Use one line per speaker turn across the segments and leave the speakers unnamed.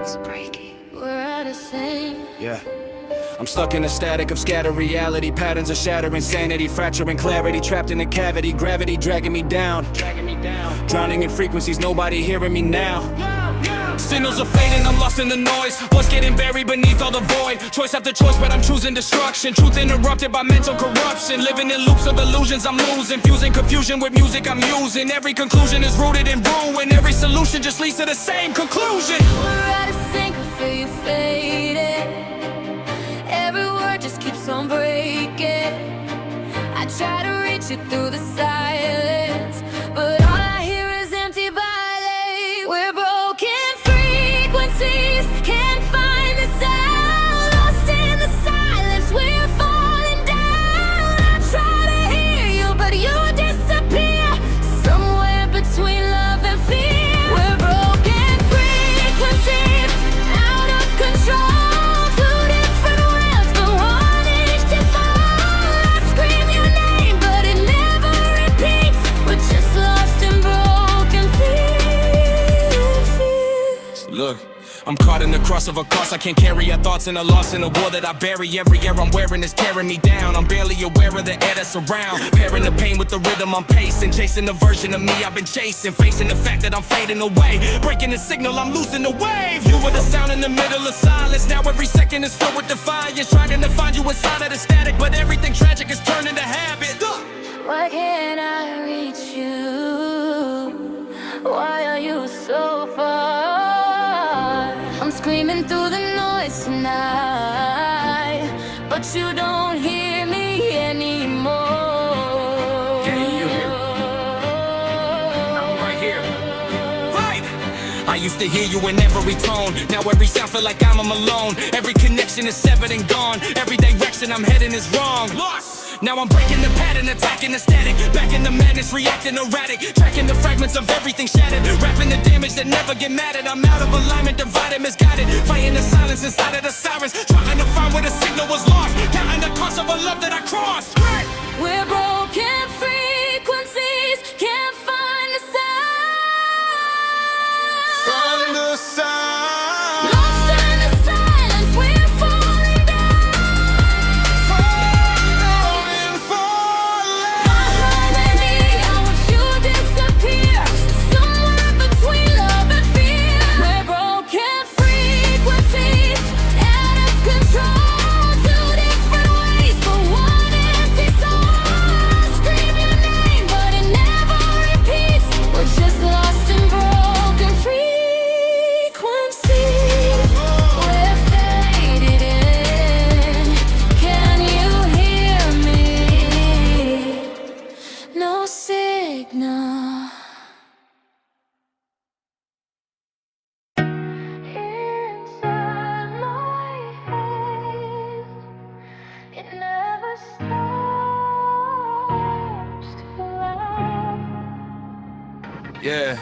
It's breaking. We're out of sync.
Yeah. I'm stuck in a static of scattered reality. Patterns are shattering, sanity, fracturing clarity. Trapped in a cavity, gravity dragging me down. Drowning in frequencies, nobody hearing me now. Signals are fading, I'm lost in the noise. What's getting buried beneath all the void? Choice after choice, but I'm choosing destruction. Truth interrupted by mental corruption. Living in loops of illusions I'm losing. Fusing confusion with music I'm using. Every conclusion is rooted in ruin. Every solution just leads to the same conclusion.
We're out of sync, I feel you fading. Every word just keeps on breaking. I try to reach you through the silence, but all I hear is empty violence. We're broken frequencies, can't find the sound. Lost in the silence, we're falling down. I try to hear you, but you disappear. Somewhere between love and fear. We're broken frequencies, out of control.
Look, I'm caught in the cross of a cross. I can't carry our thoughts in a loss in a war that I bury. Every air I'm wearing is tearing me down. I'm barely aware of the air that's around. Pairing the pain with the rhythm I'm pacing. Chasing the version of me I've been chasing. Facing the fact that I'm fading away. Breaking the signal, I'm losing the wave. You were the sound in the middle of silence. Now every second is filled with defiance. Trying to find you inside of the static, but everything tragic is turning to habit.
Why can't I reach you? Why are you so far? I'm screaming through the noise tonight, but you don't hear me anymore.
Can you hear me? I'm right here. Right! I used to hear you in every tone. Now every sound feel like I'm alone. Every connection is severed and gone. Every direction I'm heading is wrong. Lost! Now I'm breaking the pattern, attacking the static. Back in the madness, reacting erratic. Tracking the fragments of everything shattered. Rapping the damage that never get mad at. I'm out of alignment, divided, misguided. Fighting the silence inside of the sirens. Trying to find where the signal was lost. Counting the cost of a love that I crossed.
We're broken frequencies, can't find the sound.
From the sound.
Lost in the silence, we're falling down.
Falling, falling.
Behind me, I watch you disappear. Somewhere between love and fear. We're broken frequencies, out of control. Two different ways for one empty soul. Scream your name, but it never repeats. We're just lost in broken frequencies. We're faded in. Can you hear me? No signal. Inside my head, it never stops to laugh.
Yeah.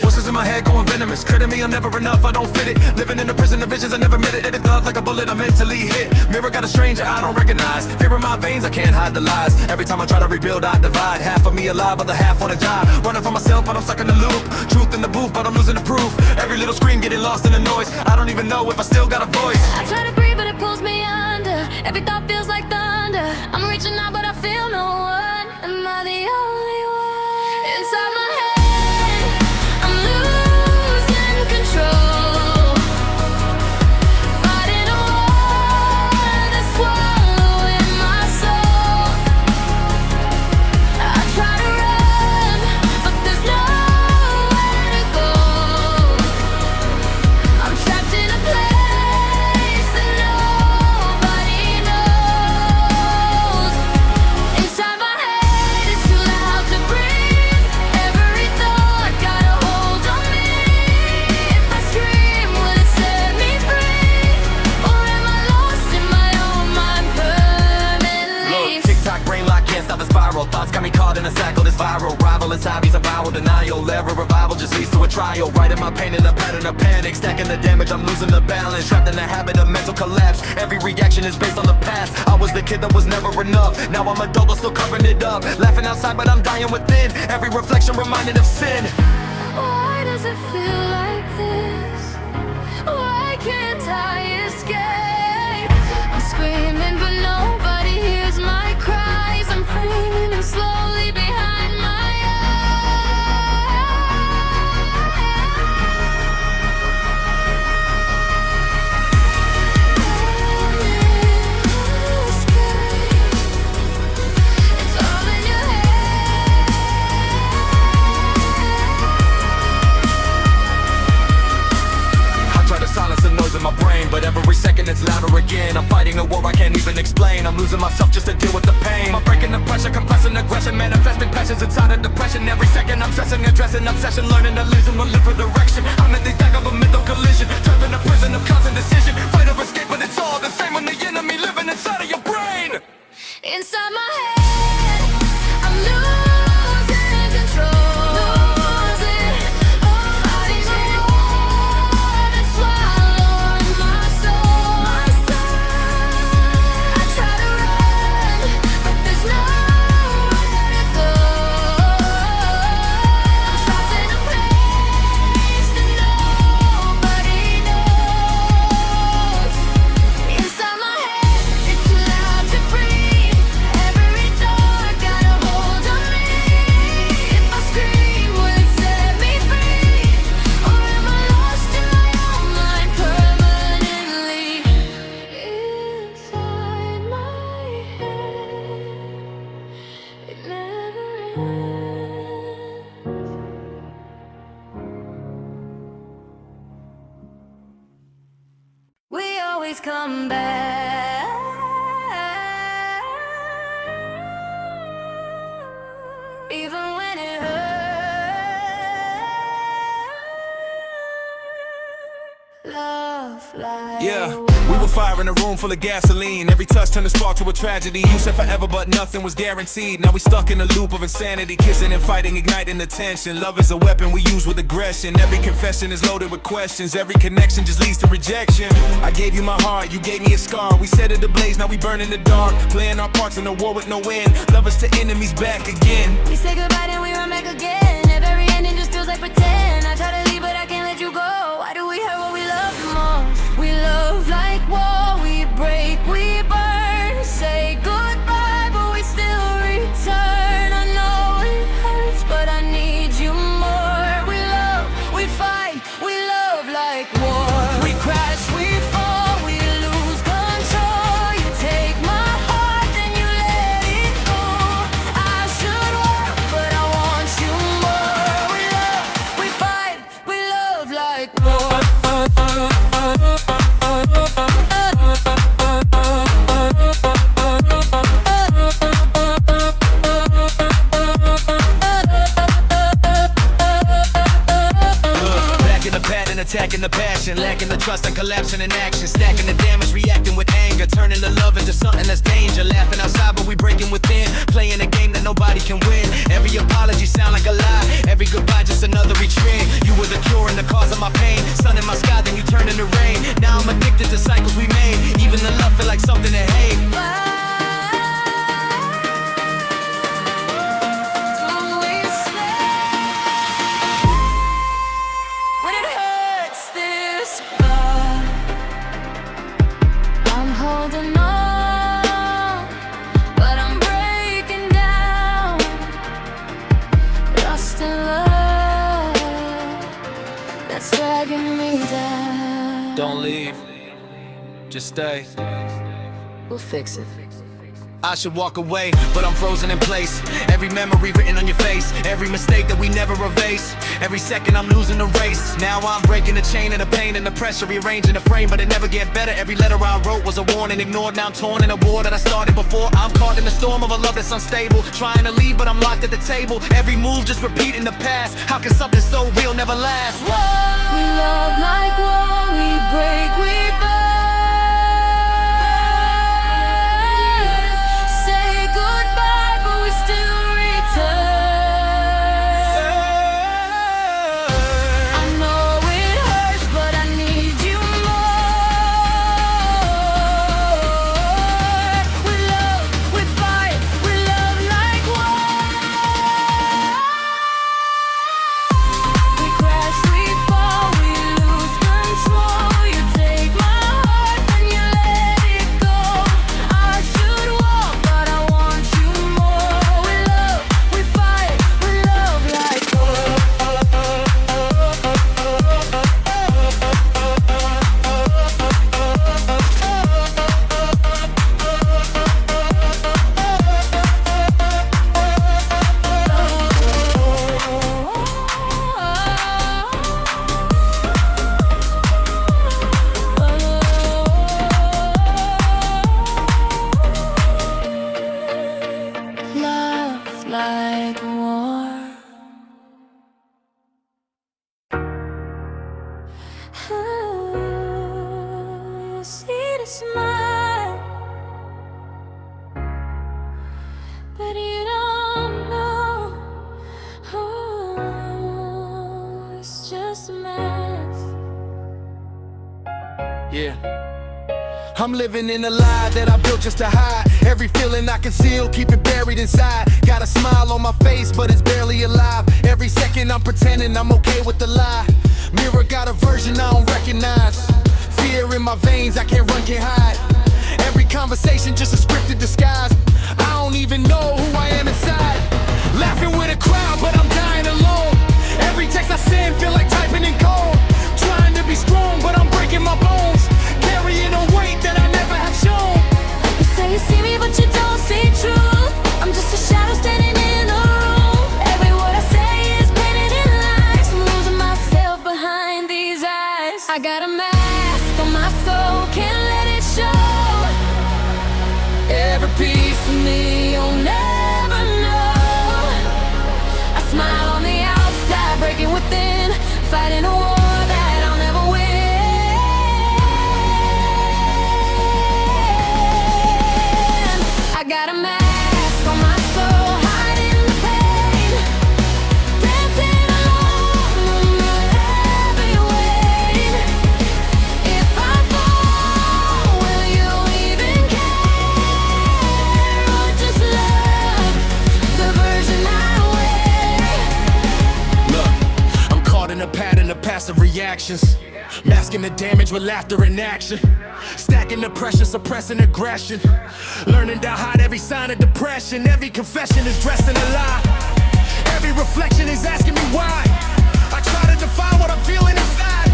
Voices in my head going venomous. Credit me, I'm never enough, I don't fit it. Living in a prison of visions, I never admit it. It felt like a bullet, I'm mentally hit. Mirror got a stranger I don't recognize. Fear in my veins, I can't hide the lies. Every time I try to rebuild, I divide. Half of me alive, other half wanna die. Running from myself, but I'm stuck in the loop. Truth in the booth, but I'm losing the proof. Every little scream getting lost in the noise. I don't even know if I still got a voice.
I try to breathe, but it pulls me under. Every thought feels like thunder. I'm reaching out, but I feel no one. Am I the only one? Inside my head, I'm losing control. Fighting a war that's swallowing my soul. I try to run, but there's nowhere to go. I'm trapped in a place that nobody knows. Inside my head, it's too loud to breathe. Every thought got a hold on me. If I scream, will it set me free? Or am I lost in my own mind permanently?
Look, tick-tock, brain lock, can't stop the spiral. Thoughts got me caught in a cycle that's viral. Rival inside me's a vowel denial. Ever revival just leads to a trial. Writing my pain in a pattern of panic. Stacking the damage, I'm losing the balance. Trapped in a habit of mental collapse. Every reaction is based on the past. I was the kid that was never enough. Now I'm adult, I'm still covering it up. Laughing outside, but I'm dying within. Every reflection reminded of sin.
Why does it feel like this? can't I escape? I'm screaming but nobody hears my cries. I'm fading and slowly behind my It's all in your head.
I try to silence the noise in my brain, but every second it's louder again. I'm fighting a war I can't even explain. I'm losing myself just to deal with the pain. I'm breaking the pressure, compressing aggression, manifesting passions inside of depression. Every second I'm stressing, addressing obsession, learning to listen, will live for direction. I'm in the deck of a mental collision, trapped in a prison of constant decision. Fight or escape, but it's all the same when the enemy living inside of your brain.
Inside my head, I'm losing control. Fighting a war that's swallowing my soul. I try to run, but there's nowhere to go. I'm trapped in a place that nobody knows. Inside my head, it's too loud to breathe. Every thought got a hold on me. If I scream, will it set me free? Or am I lost in my own mind permanently? Inside my head, it never ends. We always come back, even when it hurts. Love like
Yeah, we were fire in a room full of gasoline. Every touch turned a spark to a tragedy. You said forever, but nothing was guaranteed. Now we stuck in a loop of insanity, kissing and fighting, igniting the tension. Love is a weapon we use with aggression. Every confession is loaded with questions. Every connection just leads to rejection. I gave you my heart, you gave me a scar. We set it ablaze, now we burn in the dark, playing our parts in a war with no end. Lovers to enemies, back again.
we say goodbye, then we run back again. Every ending just feels like pretend. I try to leave, but I can't let you go. Why do we hurt what we love the most? We love like war, we break, we burn. Say goodbye, but we still return. I know it hurts, but I need you more. We love, we fight, we love like war. We crash, we fall, we lose control. You take my heart, then you let it go. I should walk, but I want you more. We love, we fight, we love like war.
Back in the pattern, attacking the passion, lacking the trust and collapsing in action, stacking the damage, reacting with anger, turning the love into something that's danger. Laughing outside, but we breaking within, playing a game that nobody can win. Every apology sound like a lie, every goodbye just another retreat. You were the cure and the cause of my pain, sun in my sky, then you turn into rain. Now I'm addicted to cycles we made, even the love feel like something to hate.
When it hurts this bad, I'm holding on, but I'm breaking down. Lost in love, that's dragging me down.
Don't leave, just stay.
We'll fix it.
I should walk away, but I'm frozen in place. Every memory written on your face, every mistake that we never erase. Every second I'm losing the race. Now I'm breaking the chain of the pain and the pressure, rearranging the frame, but it never get better. Every letter I wrote was a warning, ignored. Now I'm torn in a war that I started before. I'm caught in the storm of a love that's unstable, trying to leave, but I'm locked at the table. Every move just repeating the past. How can something so real never last? Whoa.
We love like war, we break, we burn. Say goodbye, but we still return. I know it hurts, but I need you more. We love, we fight, we love like war. We crash, we fall, we lose control. You take
Yeah. I'm living in a lie that I built just to hide every feeling I conceal, keep it buried inside. Got a smile on my face, but it's barely alive. Every second I'm pretending I'm okay with the lie. Mirror got a version I don't recognize. Fear in my veins, I can't run, can't hide. Every conversation just a scripted disguise. I don't even know who I am inside. Laughing with a crowd, but I'm dying alone. Every text I send feel like typing in code. Trying to be strong, but I'm breaking my bones. Carrying a weight that I never have shown.
You say you see me, but you don't see truth. I'm just a shadow standing in a room. Every word I say is painted in lies. I'm losing myself behind these eyes. I got a mask on my soul, can't let it show. Every piece of me you'll never know. I smile on the outside, breaking within, fighting a war that I'll never win. I got a mask on my soul, hiding the pain, dancing alone on the heavy weight. If I fall, will you even care, or just love the version I wear?
Look, I'm caught in a pattern of passive reactions, masking the damage with laughter and action. Stacking the pressure, suppressing aggression. Learning to hide every sign of depression. Every confession is dressed in a lie. Every reflection is asking me why. I try to define what I'm feeling inside,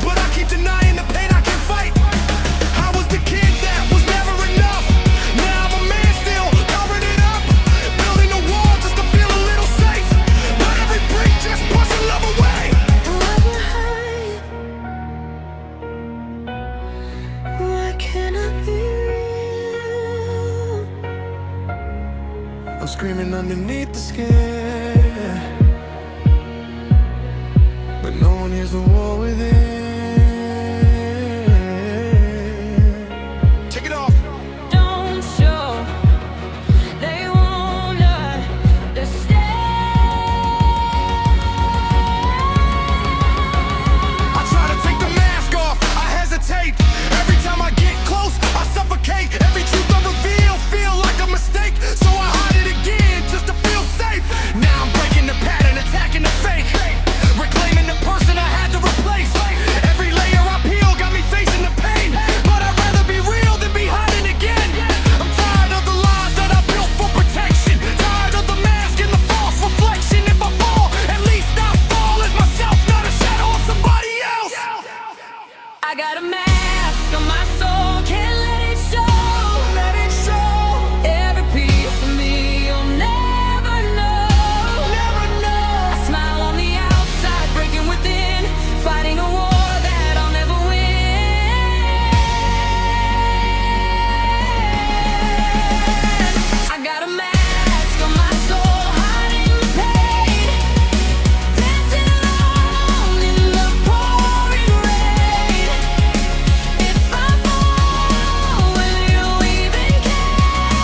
but I keep denying the pain I can fight. I was the kid that was never enough. Now I'm a man still covering it up, building a wall just to feel a little safe. But every brick just pushes love away.
Why can't I be real?
I'm screaming underneath the skin, but no one hears the war within. Take it off.
Don't show, they won't understand.
I try to take the mask off, I hesitate. Every time I get close, I suffocate. Every truth I reveal feel like a mistake, so I hide it again just to feel safe. Now I'm breaking the pattern, attacking the fake, reclaiming the person I had to replace. Every layer I peel got me facing the pain, but I'd rather be real than be hiding again. I'm tired of the lies that I built for protection, tired of the mask and the false reflection. If I fall, at least I fall as myself, not a shadow of somebody else.
I got a mask on my soul, can't let it show.
Let it show.
Every piece of me you'll never know.
Never know.
I smile on the outside, breaking within, fighting a war that I'll never win. I got a mask on my soul, hiding the pain, dancing alone in the pouring rain. If I fall, will you even care,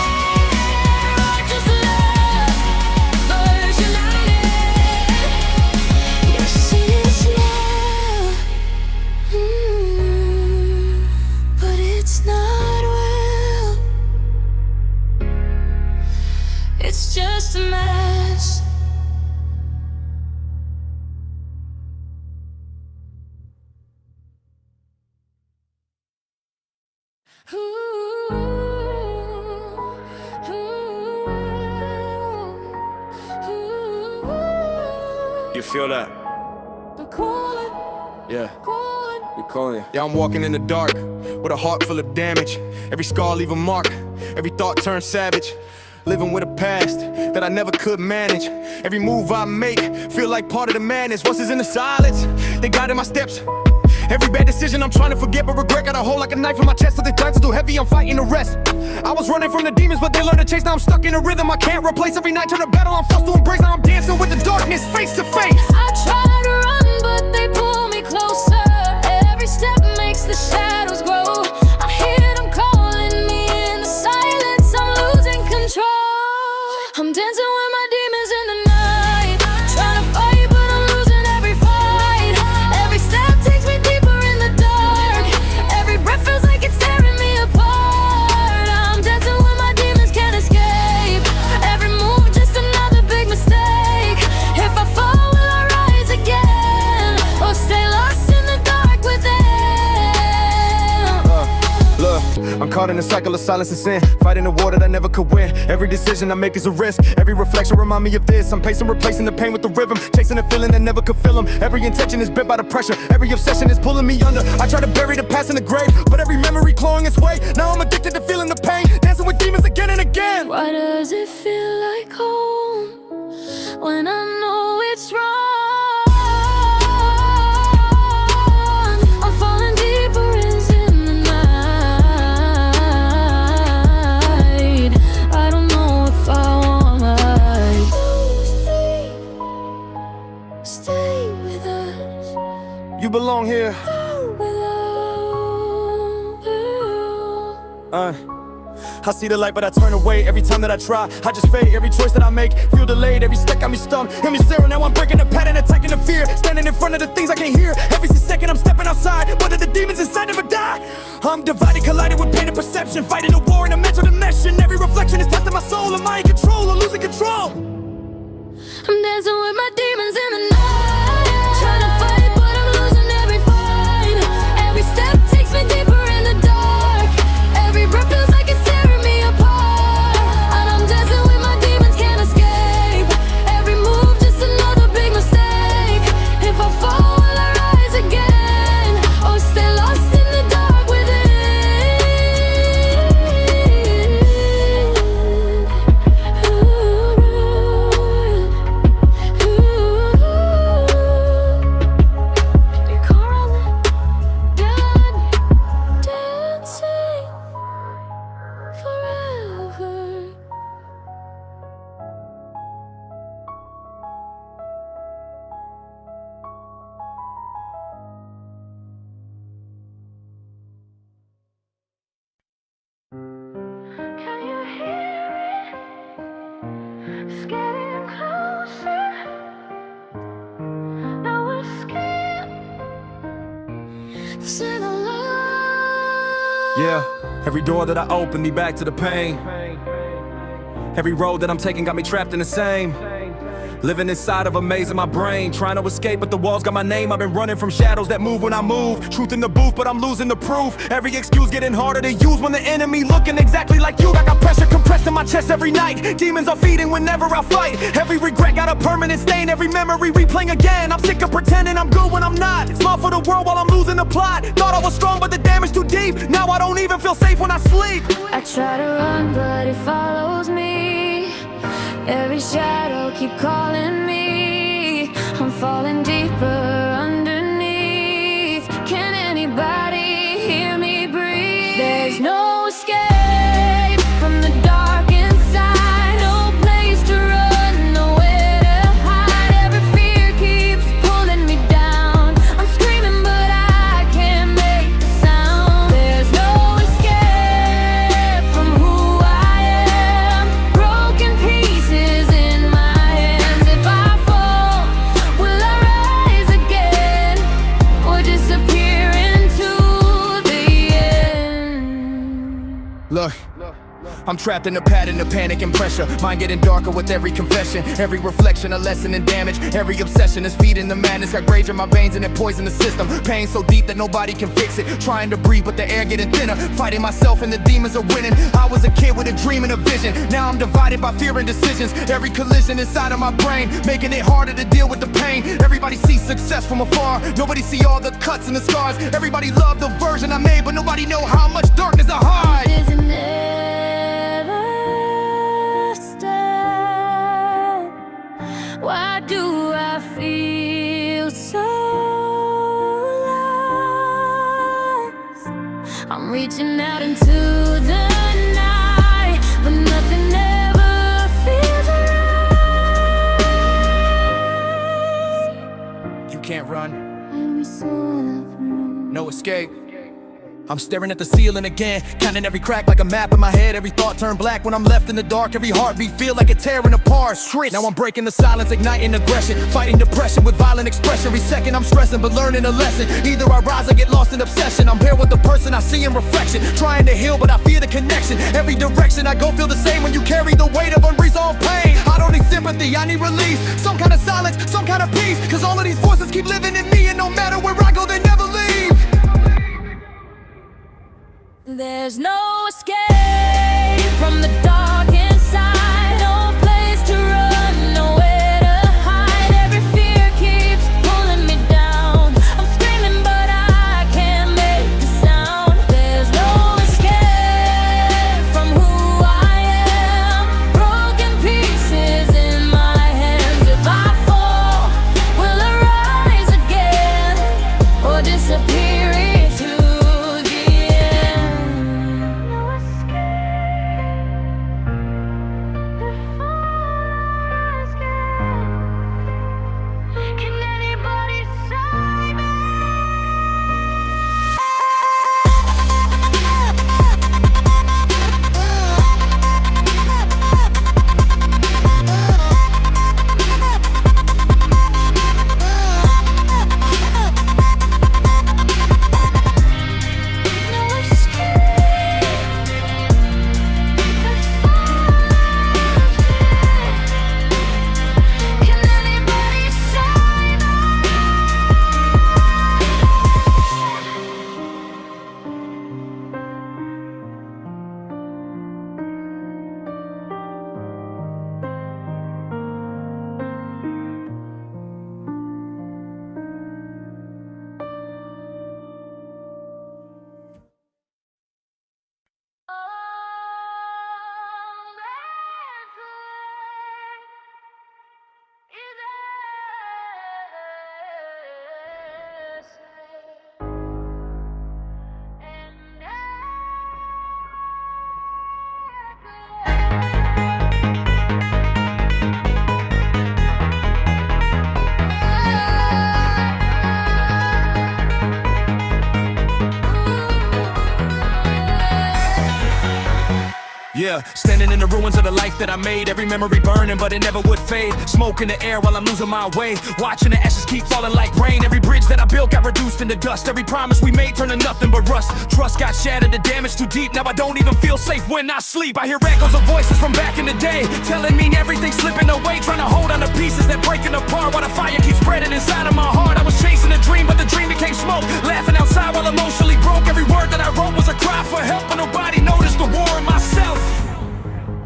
or just love the version I am? You see it's love, but it's not real. It's just a mask.
You feel that?
They're calling,
Yeah.
calling.
We calling you. Yeah, I'm walking in the dark with a heart full of damage. Every scar leave a mark, every thought turns savage. Living with a past that I never could manage. Every move I make feel like part of the madness. Once it's in the silence, they guided my steps. Every bad decision I'm trying to forget, but regret got a hole like a knife in my chest. So the times are too heavy, I'm fighting the rest. I was running from the demons, but they learned to chase. Now I'm stuck in a rhythm I can't replace. Every night turn to battle, I'm forced to embrace. Now I'm dancing with the darkness face to face.
I try to run, but they pull me closer. Every step makes the shadows grow. I hear them calling me in the silence. I'm losing control. I'm dancing with my demons in the night, trying to fight, but I'm losing every fight. Every step takes me deeper in the dark. Every
a cycle of silence and sin, fighting a war that I never could win. Every decision I make is a risk, every reflection remind me of this. I'm pacing, replacing the pain with the rhythm, chasing a feeling that never could fill them. Every intention is bent by the pressure, every obsession is pulling me under. I try to bury the past in the grave, but every memory clawing its way. Now I'm addicted to feeling the pain, dancing with demons again and again.
Why does it feel like home when I know it's wrong? I'm falling deeper into the night. I don't know if I wanna stay with us.
You belong here. I see the light, but I turn away every time that I try. I just fade every choice that I make. Feel delayed, every step got me stumped. Hear me zero, now I'm breaking the pattern, attacking the fear. Standing in front of the things I can't hear. Every second I'm stepping outside, whether the demons inside never die. I'm divided, collided with pain and perception, fighting a war in a mental dimension. Every reflection is testing my soul. Am I in control or losing control?
I'm dancing with my demons in the night, trying to fight, but I'm losing every fight. Every step takes me deeper in the dark. Every breath feels like it's tearing me apart. And I'm dancing with my demons, can't escape. Every move just another big mistake. If I fall, will I rise again, or stay lost in the dark within?
Yeah, every door that I open, me back to the pain. Every road that I'm taking got me trapped in the same. Living inside of a maze in my brain, trying to escape, but the walls got my name. I've been running from shadows that move when I move. Truth in the booth, but I'm losing the proof. Every excuse getting harder to use when the enemy looking exactly like you. I got pressure compressed in my chest every night. Demons are feeding whenever I fight. Every regret got a permanent stain. Every memory replaying again. I'm sick of pretending I'm good when I'm not. It's love for the world while I'm losing the plot. Thought I was strong, but the damage too deep. Now I don't even feel safe when I sleep.
I try to run, but it follows me. Every shadow keep calling me. I'm falling deeper underneath. Can anybody hear me breathe? There's no escape from the dark inside. No place to run, nowhere to hide. Every fear keeps pulling me down. I'm screaming but I can't make the sound. There's no escape from who I am. Broken pieces in my hands. If I fall, will I rise again, or disappear into the end?
Look, I'm trapped in a pattern of panic and pressure. Mind getting darker with every confession. Every reflection a lesson in damage. Every obsession is feeding the madness. Got rage in my veins and it poisoned the system. Pain so deep that nobody can fix it. Trying to breathe but the air getting thinner. Fighting myself and the demons are winning. I was a kid with a dream and a vision. Now I'm divided by fear and decisions. Every collision inside of my brain, making it harder to deal with the pain. Everybody sees success from afar. Nobody see all the cuts and the scars. Everybody love the version I made, but nobody know how much darkness I hide.
There's an never stop. Why do I feel so lost? I'm reaching out into the night, but nothing ever feels right.
You can't run,
When we saw the room.
no escape. I'm staring at the ceiling again, counting every crack like a map in my head. Every thought turned black when I'm left in the dark. Every heartbeat feel like it's tearing apart. Now I'm breaking the silence, igniting aggression, fighting depression with violent expression. Every second I'm stressing but learning a lesson. Either I rise or get lost in obsession. I'm here with the person I see in reflection, trying to heal but I fear the connection. Every direction I go feel the same when you carry the weight of unresolved pain. I don't need sympathy, I need release. Some kind of silence, some kind of peace. Cause all of these voices keep living in me, and no matter where I go they never leave.
There's no escape from the dark inside. No place to run, nowhere to hide. Every fear keeps pulling me down. I'm screaming but I can't make a sound. There's no escape from who I am. Broken pieces in my hands. If I fall, will I rise again or disappear into the end? No escape if I escape. Can anybody save me? No escape if I escape. Can anybody save
Yeah, standing in the ruins of the life that I made. Every memory burning, but it never would fade. Smoke in the air while I'm losing my way. Watching the ashes keep falling like rain. Every bridge that I built got reduced into dust. Every promise we made turned to nothing but rust. Trust got shattered, the damage too deep. Now I don't even feel safe when I sleep. I hear echoes of voices from back in the day, telling me everything's slipping away. Trying to hold on to pieces that breaking apart while the fire keeps spreading inside of my heart. I was chasing a dream, but the dream became smoke. Laughing outside while emotionally broke. Every word that I wrote was a cry for help, but nobody noticed the war in myself.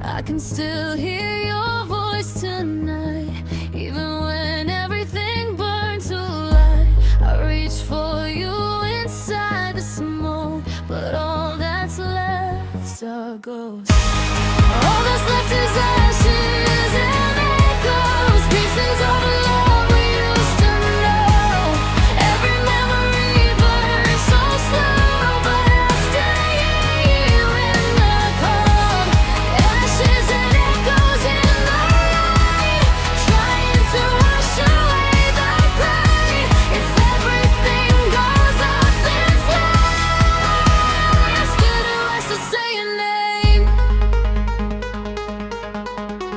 I can still hear your voice tonight, even when everything burns to light. I reach for you inside the smoke, but all that's left are ghosts. All that's left is ashes and echoes, pieces of the love we used to know. Every memory burns so slow, but I stay here in the cold. Ashes and echoes in the light, trying to wash away the pain. If everything goes up in flames, still the rest to say your name.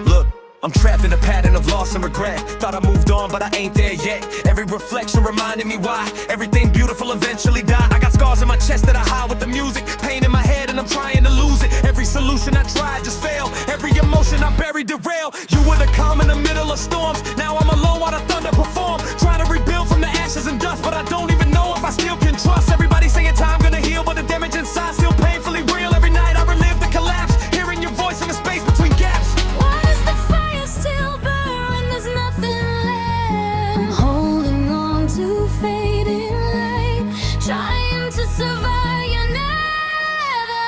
Look, I'm trapped in a pattern of loss and regret. Thought I moved on, but I ain't there yet. Every reflection reminding me why everything beautiful eventually died. I got scars in my chest that I hide with the music, pain in my head and I'm trying to lose it. Every solution I tried just failed. Every emotion I buried derailed. You were the calm in the middle of storms. Now I'm alone while the thunder perform. Trying to rebuild from the ashes and dust, but I don't even know if I still can trust. Everybody saying time gonna heal, but the damage inside still painfully real. Every night I relive the collapse, hearing your voice in the space between gaps.
Why does the fire still burn when there's nothing left? I'm holding on to fading light, trying to survive. You never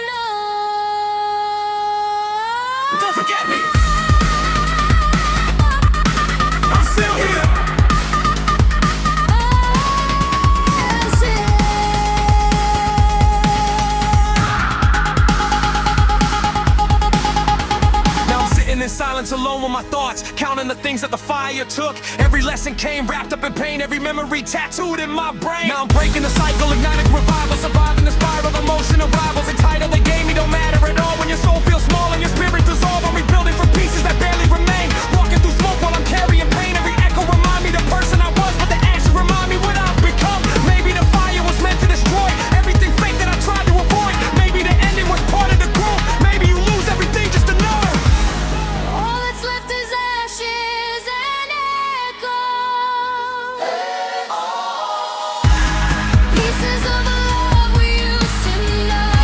know.
Don't forget me. I'm still here. Now I'm sitting in silence alone with my thoughts, counting the things that the fire took. Every lesson came wrapped up in pain, every memory tattooed in my brain. Now I'm breaking the cycle, igniting revival, surviving the spiral, emotional rivals. The title they gave me don't matter at all when your soul feels small and your spirit dissolve. I'm rebuilding from pieces that barely remain, walking through smoke while I'm carrying pain. Every echo remind me the person I was, but the ashes remind me what I've become. Maybe the fire was meant to destroy everything fake that I tried to avoid. Maybe the ending was part of the growth. Maybe you lose everything just to know.
All that's left is ashes and echoes, pieces of the love we used to know.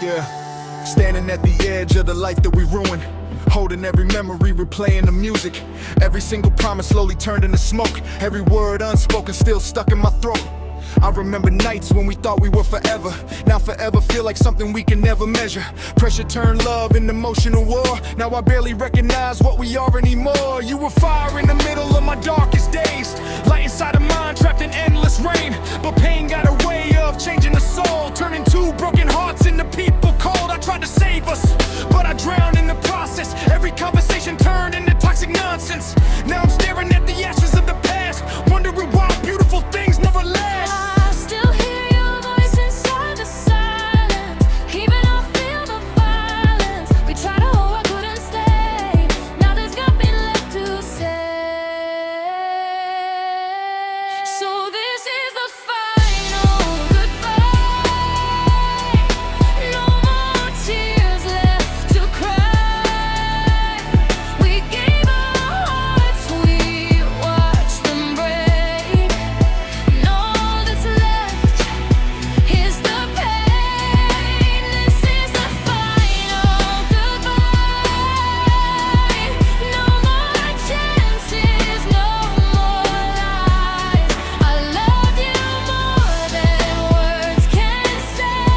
Yeah, standing at the edge of the life that we ruined, holding every memory, replaying the music. Every single promise slowly turned into smoke. Every word unspoken still stuck in my throat. I remember nights when we thought we were forever. Now forever feel like something we can never measure. Pressure turned love into emotional war. Now I barely recognize what we are anymore. You were fire in the middle of my darkest days, light inside a mind trapped in endless rain. But pain got a way of changing the soul, turning two broken hearts into people cold. I tried to save us, but I drowned in the process. Every conversation turned into toxic nonsense. Now I'm staring at the ashes of the past, wondering why beautiful things never last.
I still hear your voice inside the silence, even I feel the violence. We tried to hold, I couldn't stay. Now there's nothing left to say. So this is the final goodbye. No more tears left to cry. We gave our hearts, we watched them break. And all that's left is the pain. This is the final goodbye. No more chances, no more lies. I love you more than words can say.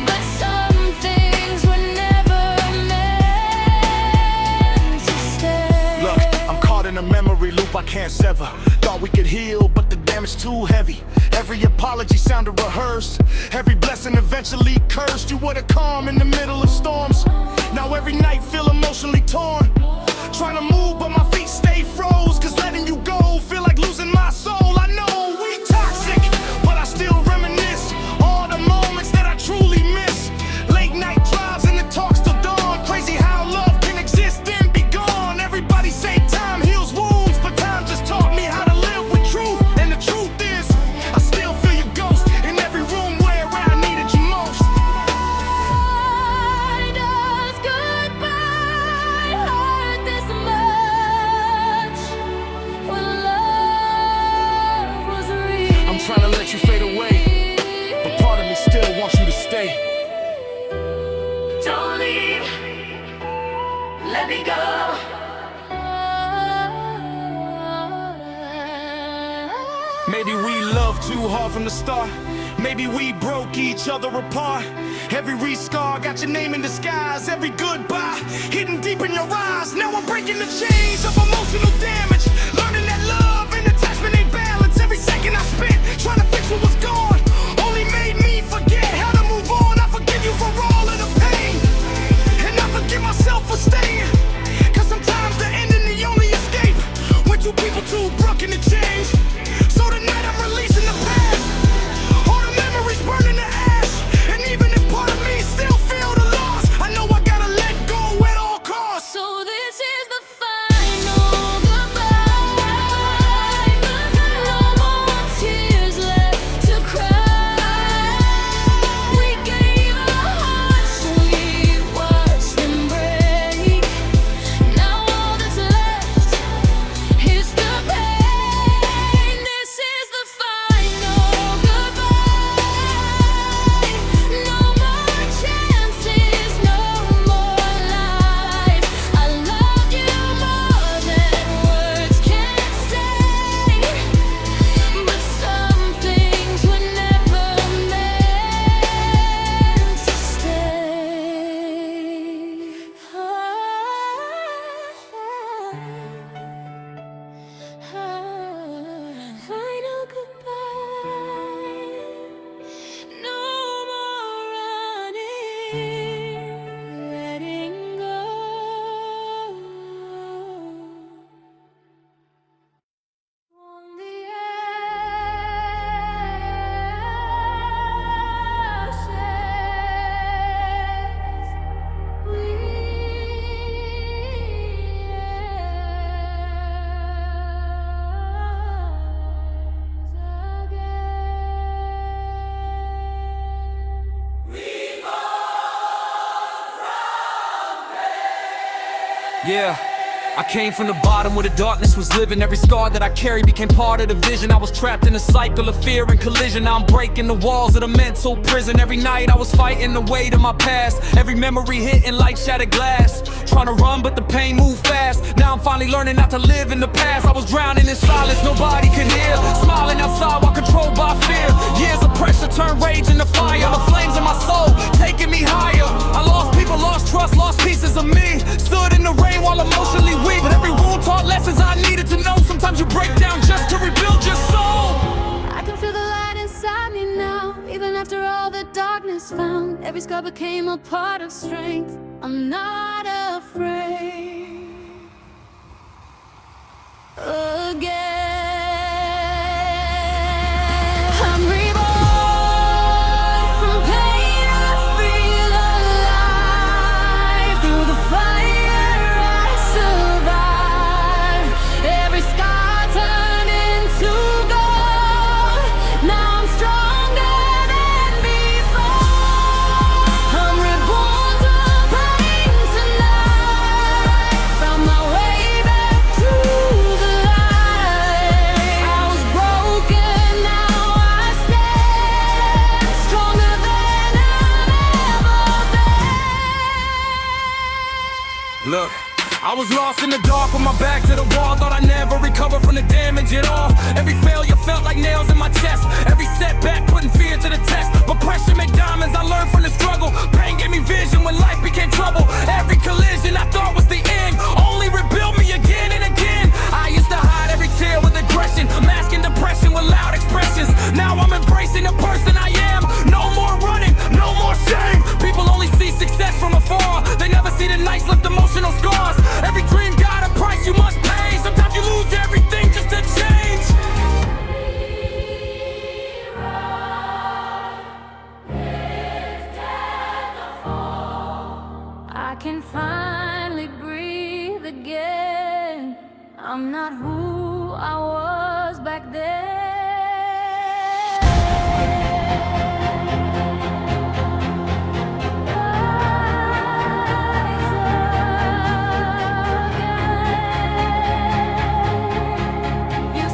But some things were never meant to stay.
Look, I'm caught in a memory loop I can't sever. Thought we could heal, but the damage too heavy. Every apology sounded rehearsed, every blessing eventually cursed. You were the calm in the middle of storms. Now every night feel emotionally torn. Trying to move, but my feet stay froze. Cause letting you go feel like losing my soul. I know we toxic, but I still reminisce all the moments that I truly miss. Late night drives and the talks till dawn. Crazy how love can exist and be gone. Everybody say time heals wounds, but time just taught me how to live with truth. And the truth is, I still feel your ghost in every room where I needed you most.
Why does goodbye hurt this much when love was real?
I'm trying to let you fade away, but part of me still wants you to stay.
Don't leave, let me go.
Maybe we loved too hard from the start. Maybe we broke each other apart. Every re-scar got your name in disguise. Every goodbye hidden deep in your eyes. Now I'm breaking the chains of emotional damage, learning that love and attachment ain't balance. Every second I spent trying to fix what was gone only made me forget how to move on. I forgive you for all of the pain, and I forgive myself for staying. Cause sometimes the ending the only escape when two people too broken to change. So tonight I'm releasing the past, all the memories burning to ash. And even if part of me still feel the loss, I know I gotta let go at all costs.
So this is the final goodbye. No more tears left to cry. We gave our hearts, we watched them break. Now all that's left is the pain. This is the final goodbye. No more chances, no more lies. I love you more than words can say. But some things were never meant to stay. Final goodbye. No more running, letting go. On the ashes, we rise again.
Yeah, I came from the bottom where the darkness was living. Every scar that I carry became part of the vision. I was trapped in a cycle of fear and collision. Now I'm breaking the walls of the mental prison. Every night I was fighting the weight of my past. Every memory hitting like shattered glass. Trying to run but the pain moved fast. Now I'm finally learning not to live in the past. I was drowning in silence, nobody could hear. Smiling outside while controlled by fear. Years of pressure turned rage into fire. The flames in my soul taking me higher. I lost people, lost trust, lost pieces of me. Stood in the rain while emotionally weak. But every wound taught lessons I needed to know. Sometimes you break down just to rebuild your soul.
I can feel the light inside me now. Even after all the darkness found, every scar became a part of strength. I'm not afraid again. I'm reborn from pain. I feel alive. Through the fire I survive. Every scar turned into gold. Now I'm stronger than before. I'm reborn from pain tonight. Found my way back to the light. I was broken, now I stand stronger than I've ever been.
Look, I was lost in the dark with my back to the wall. Thought I'd never recover from the damage at all. Every failure felt like nails in my chest. Every setback putting fear to the test. But pressure made diamonds, I learned from the struggle. Pain gave me vision when life became trouble. Every collision I thought was the end only rebuilt me again and again. I used to hide every tear with aggression, masking depression with loud expressions. Now I'm embracing the person I am. No more running, no more shame. People only see success from afar. They never see the nights left emotional scars. Every dream got a price you must pay. Sometimes you lose everything just to change.
I can finally breathe again. I'm not who I was back then. You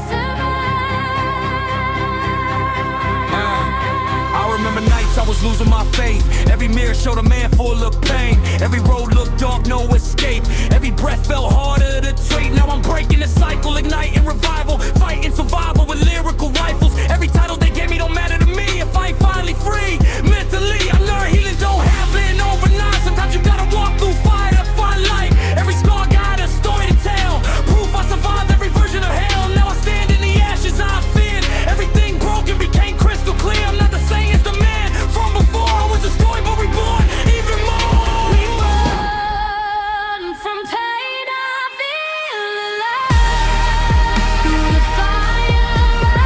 I remember nights I was losing my faith. Every mirror showed a man full of pain. Every road looked dark, no escape. Every breath felt harder to take. Now I'm breaking the cycle, igniting revival. Fighting survival with lyrical rifles. Every title they gave me don't matter to me if I ain't finally free. Mentally, I learned healing don't happen overnight. Sometimes you gotta walk through fire to find light. Every scar got a story to tell. Proof I survived every version of hell. Now I stand in the ashes I feared. Everything broken became crystal clear. I'm not the same as the man from before. I was destroyed but reborn even more.
Reborn from pain, I feel alive. Through the fire I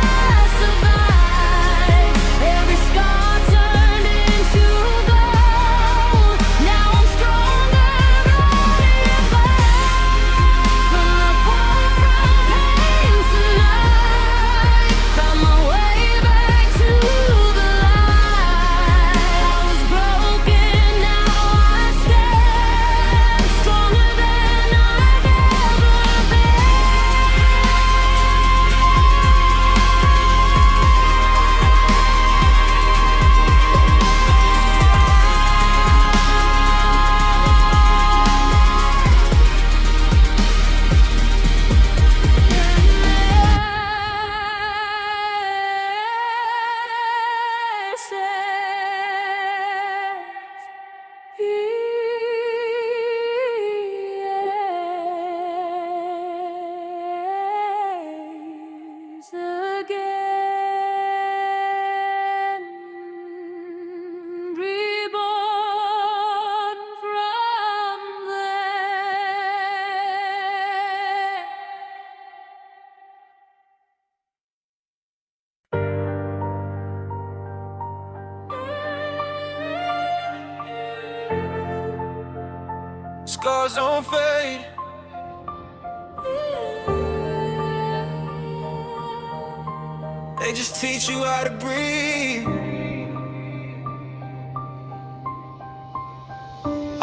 survive. Every scar turned into gold. Now I'm stronger than before. From pain tonight. Found my way back to the light. I was broken, now I stand stronger than I've ever been. Reborn from there.
Scars don't fade. They just teach you how to breathe.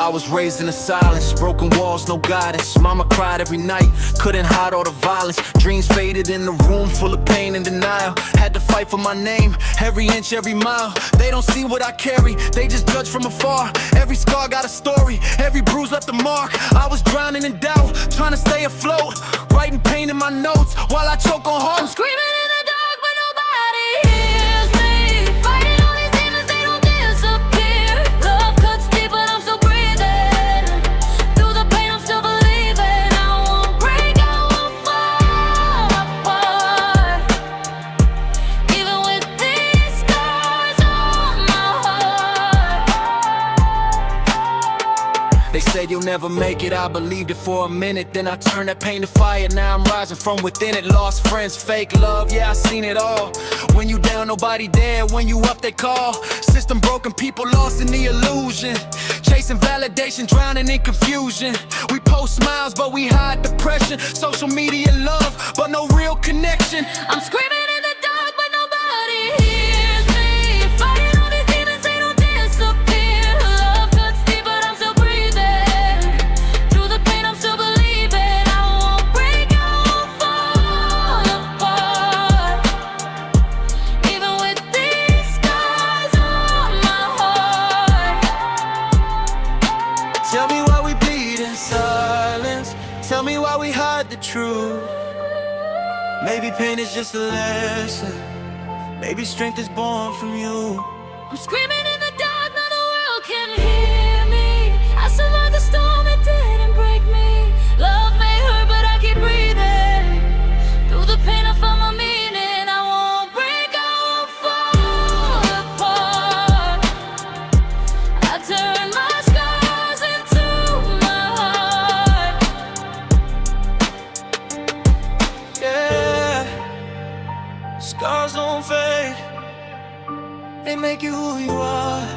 I was raised in the silence, broken walls, no guidance. Mama cried every night, couldn't hide all the violence. Dreams faded in the room full of pain and denial. Had to fight for my name, every inch, every mile. They don't see what I carry, they just judge from afar. Every scar got a story, every bruise left a mark. I was drowning in doubt, trying to stay afloat, writing pain in my notes while I choke on hope.
I'm screaming in the dark, but nobody hears me. Fighting all these demons, they don't disappear. Love cuts deep, but I'm still breathing. Through the pain, I'm still believing. I won't break, I won't fall apart. Even with these scars on my heart.
They said you'll never make it, I believed it for a minute. Then I turned that pain to fire, now I'm rising from within it. Lost friends, fake love, yeah, I seen it all. When you down, nobody there, when you up, they call. System broken, people lost in the illusion. Chasing validation, drowning in confusion. We post smiles, but we hide depression. Social media love, but no real connection.
I'm screaming in the dark, but nobody hears me. Fighting all these demons, they don't disappear. Love cuts deep, but I'm still breathing. Through the pain, I'm still believing. I won't break, I won't fall apart. Even with these scars on my heart.
Tell me why we bleed in silence. Tell me why we hide the truth. Maybe pain is just a lesson. Maybe strength is born from you.
I'm screaming in the dark, now the world can hear me. I survived the storm, it didn't break me. Love may hurt, but I keep breathing. Through the pain, I found my meaning. I won't break, I won't fall apart. I turn my scars into my heart.
Yeah, scars don't fade, they make you who you are.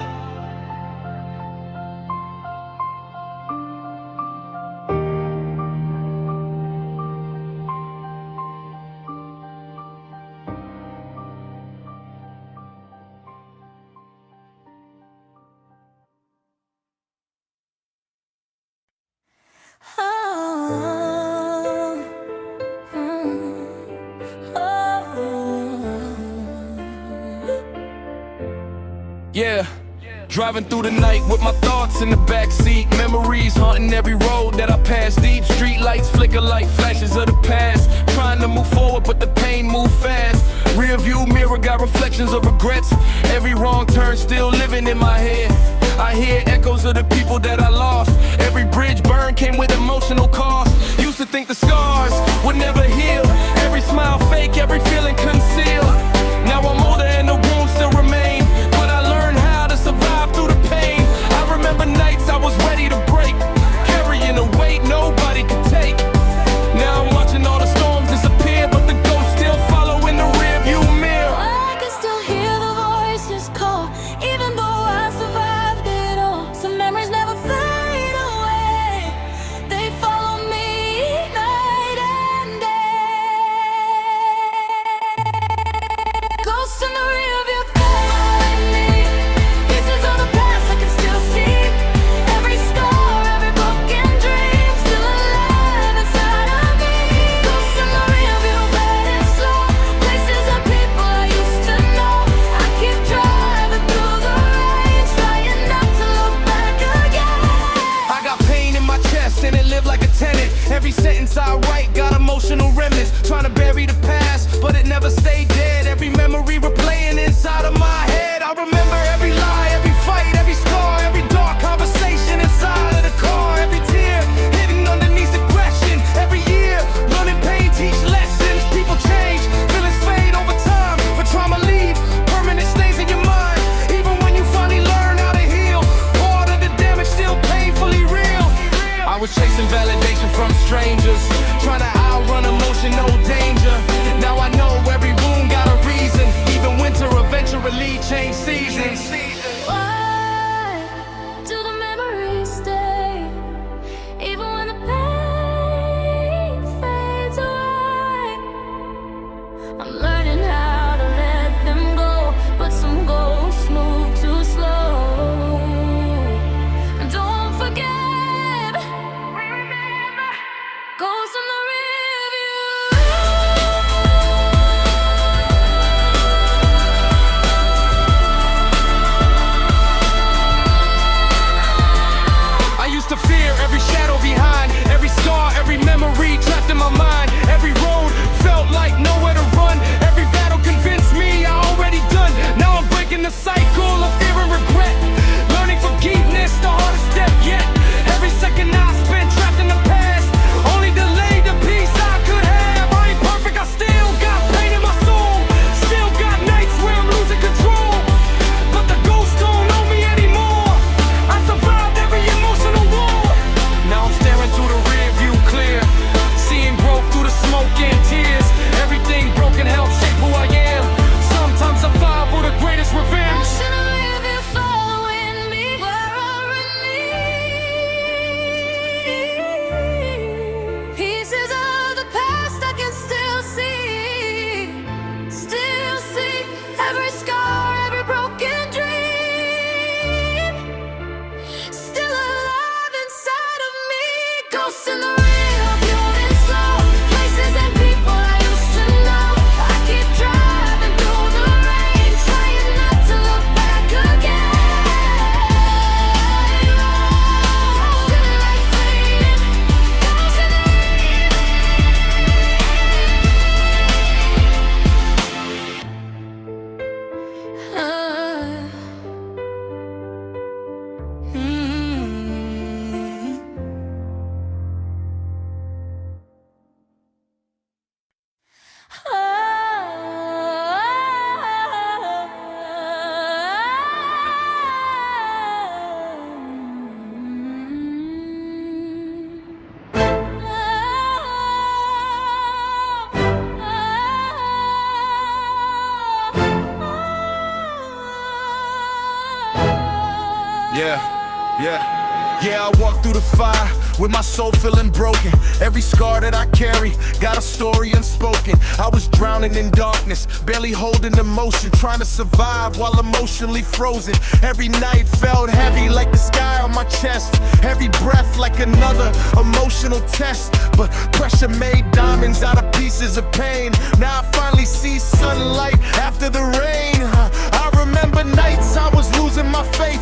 Yeah, driving through the night with my thoughts in the backseat. Memories haunting every road that I pass deep. Street lights flicker like flashes of the past. Trying to move forward, but the pain move fast. Rear view mirror got reflections of regrets. Every wrong turn still living in my head. I hear echoes of the people that I lost. Every bridge burned came with emotional cost. Used to think the scars would never heal. Every smile fake, every feeling concealed. Now I'm older and the wounds still remain, but I learned how to survive through the pain. I remember nights I was ready to break, carrying a weight nobody could take. Now I'm watching all the storms disappear, but the ghosts still follow in the rearview mirror.
I can still hear the voices call, even though I survived it all. Some memories never fade away, they follow me night and day. Ghosts in the rearview calling me, pieces of the past I can still see. Every scar, every broken dream, still alive inside of me. Ghosts in the rearview, red and slow, places and people I used to know. I keep driving through the rain, trying not to look back again.
I got pain in my chest and it lived like a tenant. Every sentence I write got emotional remnants. Trying to bury the past, but it never stayed dead. Every memory replaying inside of my head. I remember every lie, every fight, every scar, every dark conversation inside of the car. Every tear hidden underneath aggression. Every year learning pain teach lessons. People change, feelings fade over time, but trauma leave permanent stains in your mind. Even when you finally learn how to heal, part of the damage still painfully real. I was chasing validation from strangers, trying to outrun emotion, no danger. Now I know every wound got a reason. Even winter eventually changed seasons.
Why do the memories stay, even when the pain fades away? I'm learning how to let them go, but some ghosts move too slow. And don't forget
Yeah, I walk through the fire with my soul feeling broken. Every scar that I carry got a story unspoken. I was drowning in darkness, barely holding emotion, trying to survive while emotionally frozen. Every night felt heavy like the sky on my chest. Every breath like another emotional test. But pressure made diamonds out of pieces of pain. Now I finally see sunlight after the rain. I remember nights I was losing my faith,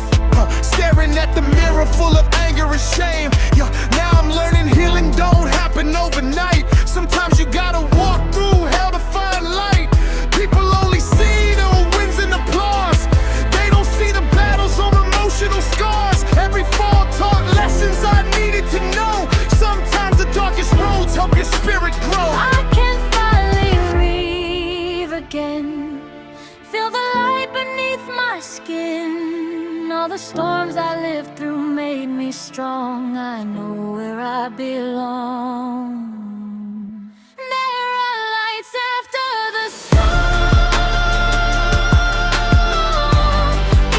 staring at the mirror full of anger and shame. Yo, now I'm learning healing don't happen overnight. Sometimes you gotta walk through hell to find light. People only see the wins and applause. They don't see the battles or emotional scars. Every fall taught lessons I needed to know. Sometimes the darkest roads help your spirit grow.
I can finally breathe again. Feel the light beneath my skin. All the storms I lived through made me strong. I know where I belong. There are lights after the storm.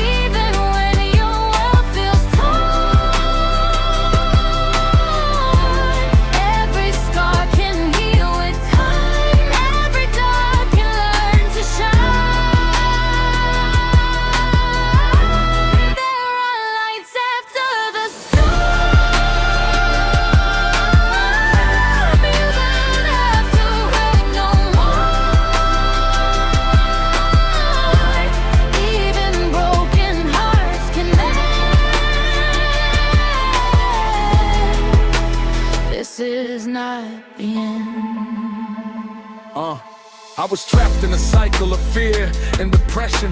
Even when your world feels torn, every scar can heal with time. Every dark can learn to shine. There are lights after the storm. You don't have to hurt no more. Even broken hearts can mend. This is not the end.
I was trapped in a cycle of fear and depression,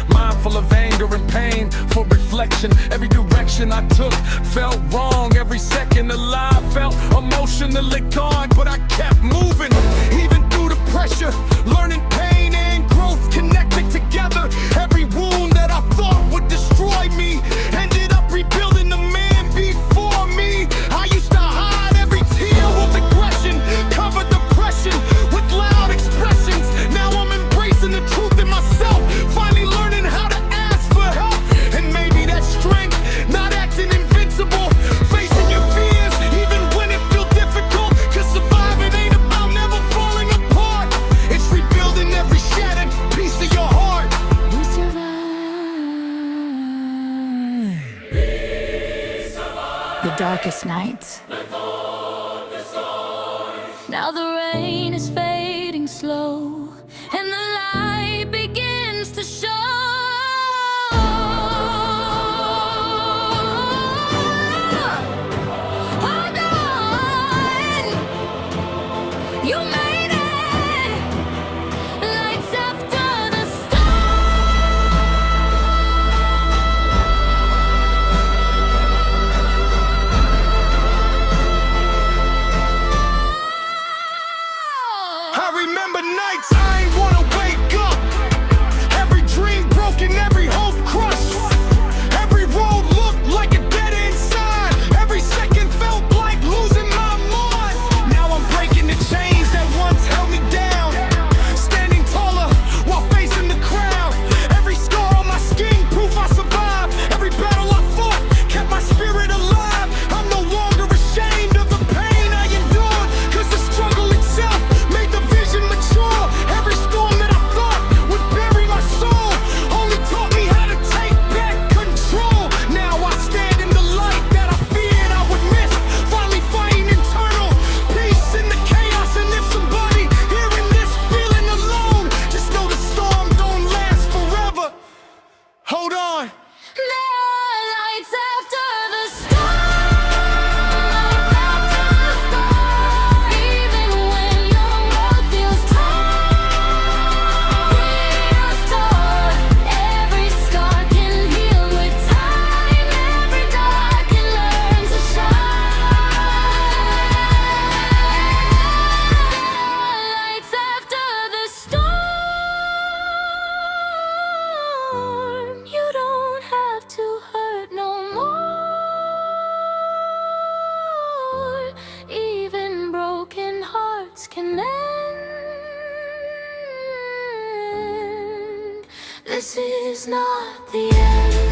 mindful of anger and pain for reflection. Every direction I took felt wrong. Every second alive felt emotionally gone, but I kept moving. Even through the pressure, learning pain and growth connected together. Every wound that I thought would destroy me ended up rebuilding the man before me. I used to hide every tear with aggression, cover depression with loud expressions. Now I'm embracing the truth in myself, finally learning how to ask for help. And maybe that's strength, not acting invincible, facing your fears even when it feels difficult. Cause surviving ain't about never falling apart. It's rebuilding every shattered piece of your heart.
We survive the darkest nights. Now the rain is fading slow, and the light begins to show. Hold on, you made it. Lights after the
I remember nights I ain't wanna wake up. Every dream broken, every hope crushed. Every road looked like a dead end sign. Every second felt like losing my mind. Now I'm breaking the chains that once held me down, standing taller while facing the crowd. Every scar on my skin, proof I survived. Every battle I fought kept my spirit alive. I'm no longer ashamed of the pain I endured, cause the struggle itself made the vision mature. Every storm that I thought would bury my soul only taught me how to take back control. Now I stand in the light that I feared I would miss, finally fighting internal peace in the chaos. And if somebody hearing this feeling alone, just know the storm don't last forever. Hold on.
There are lights after the storm. Even when your world feels torn, restored. Every scar can heal with time. Every dark can learn to shine. Lights after the storm. You don't have to hurt no more. Even broken hearts can mend. This is not the end.